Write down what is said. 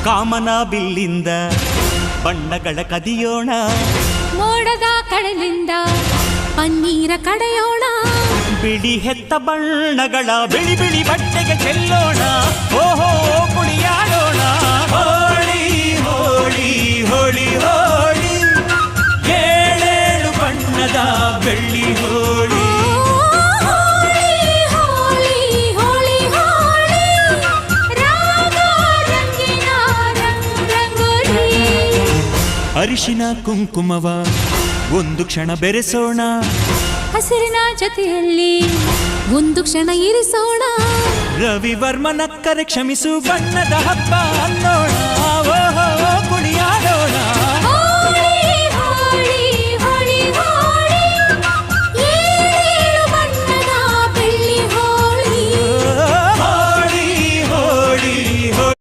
ಕಾಮನ ಬಿಲ್ಲಿಂದ ಬಣ್ಣಗಳ ಕದಿಯೋಣ, ಮೋಡದ ಕಡಲಿಂದ ಪನ್ನೀರ ಕಡೆಯೋಣ, ಬಿಳಿ ಹೆತ್ತ ಬಣ್ಣಗಳ ಬಿಳಿ ಬಿಳಿ ಬಟ್ಟೆಗೆ ಚೆಲ್ಲೋಣ, ಓಹೋ ಕುಣಿಯಾಡೋಣ. ಹೋಳಿ ಹೋಳಿ ಹೋಳಿ ಹೋಳಿ, ಏಳೇಳು ಬಣ್ಣದ ಬೆಳ್ಳಿ ಹೋಳಿ. ಅರಿಶಿನ ಕುಂಕುಮವ ಒಂದು ಕ್ಷಣ ಬೆರೆಸೋಣ, ಹಸಿರಿನ ಜೊತೆಯಲ್ಲಿ ಒಂದು ಕ್ಷಣ ಇರಿಸೋಣ, ರವಿವರ್ಮನಕ್ಕರೆ ಕ್ಷಮಿಸು ಬಣ್ಣದ ಹಬ್ಬ ಅನ್ನೋಣ, ಓಹೋ ಕುಣಿ